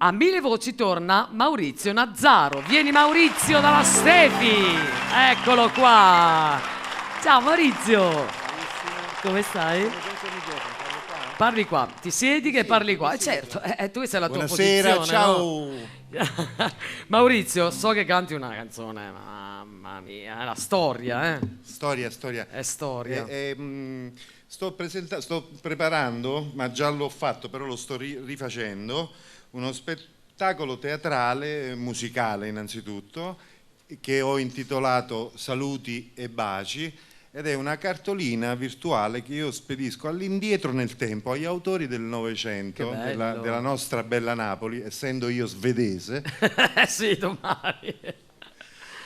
A 1000 voci torna Maurizio Nazzaro. Vieni Maurizio dalla Stefi. Eccolo qua. Ciao Maurizio. Come stai? Parli qua. Ti siedi che parli qua. Certo, tu sei la tua Buonasera, posizione. ciao. No? Maurizio, so che canti una canzone, mamma mia, è la storia, eh? Storia. È storia. Sto preparando, ma già l'ho fatto, però lo sto rifacendo, uno spettacolo teatrale, musicale innanzitutto, che ho intitolato Saluti e baci, ed è una cartolina virtuale che io spedisco all'indietro nel tempo agli autori del Novecento, della nostra bella Napoli, essendo io svedese. Sì, domani.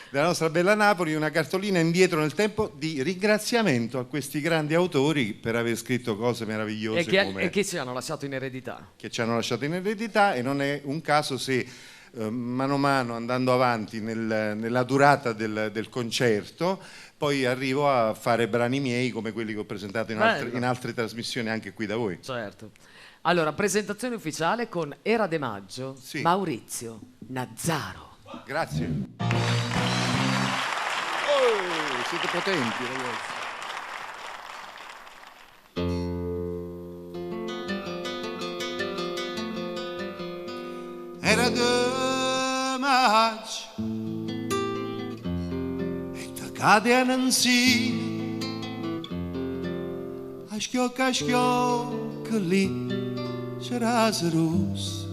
Della nostra bella Napoli, una cartolina indietro nel tempo di ringraziamento a questi grandi autori per aver scritto cose meravigliose E che ci hanno lasciato in eredità. Che ci hanno lasciato in eredità, e non è un caso se mano a mano, andando avanti nella durata del concerto, poi arrivo a fare brani miei come quelli che ho presentato in altre trasmissioni anche qui da voi. Certo. Allora, presentazione ufficiale con Era de Maggio, sì. Maurizio Nazzaro. Grazie. Siete potenti, ragazzi. Era de maggio e te cade a Nancy, a schiocca lì c'era rossa,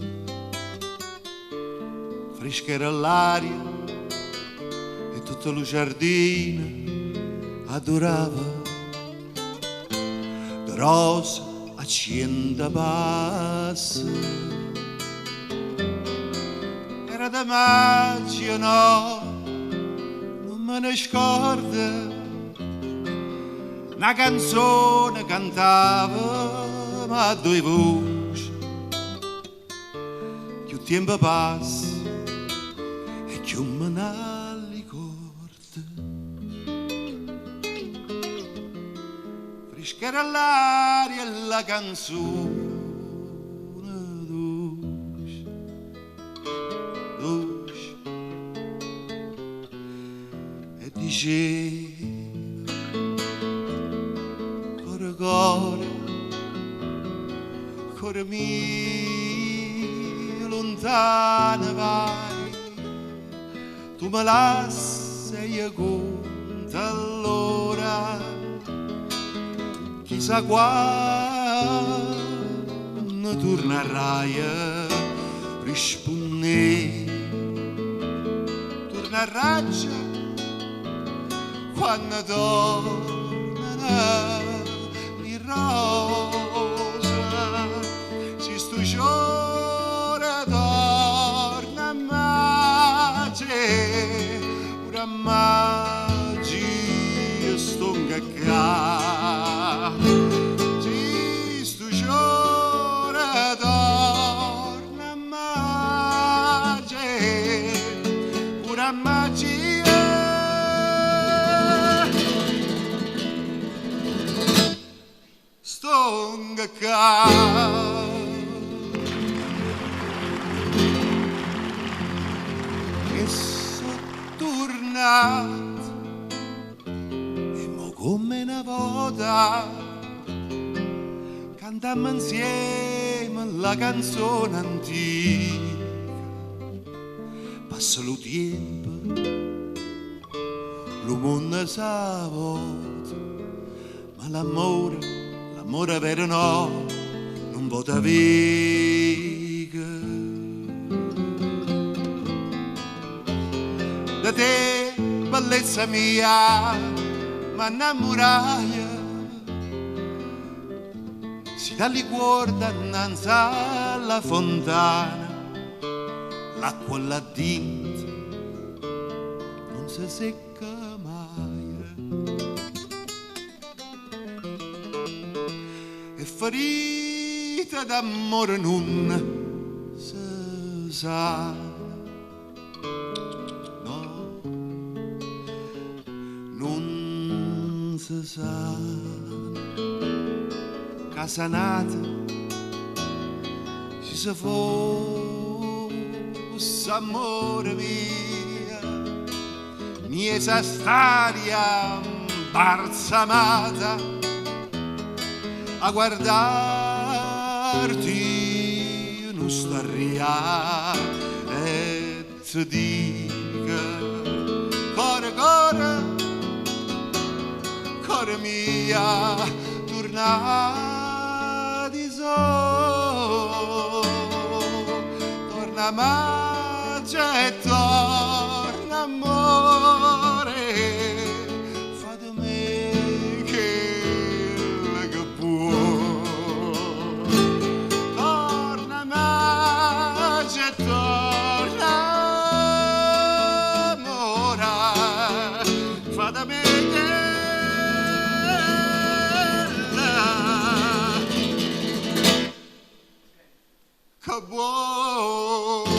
fresca era l'aria e tutto lo giardino adorava, de rosa accenda bassa. Era da maggio, no, non me ne scorda, una canzone cantava, ma a due voci, più tempo passa e più me ne ricorda. Fresca era l'aria e la canzone dolce, e diceva cuore mio lontano vai, tu me lasci e io conto allora, chissà quando tornerai a rispondere, tornerai quando tornerà le rose, si sto giorno torna a maggio, ora maggio sto cacca. E sono tornato e mo come una volta cantammo insieme la canzone antica. Passa lo tempo, lo mondo sa volta, ma l'amore vero no, non vota vega. Da te, bellezza mia, ma innamorai, si dà li guarda innanzi alla fontana, l'acqua là dentro non si secca mai. E ferita d'amore non si sa, no, non si sa. Casanata si sa forse amore mia, miesa staria balsamata a guardarti non staria e ti dica core core core mia torna di torna magia e torna amore fa di me che può torna magia e torna amore fa da me che buono.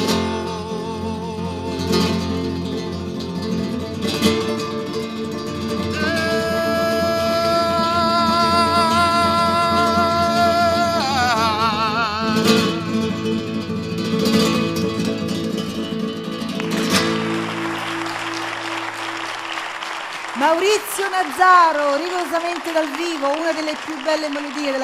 Maurizio Nazzaro, rigorosamente dal vivo, una delle più belle melodie della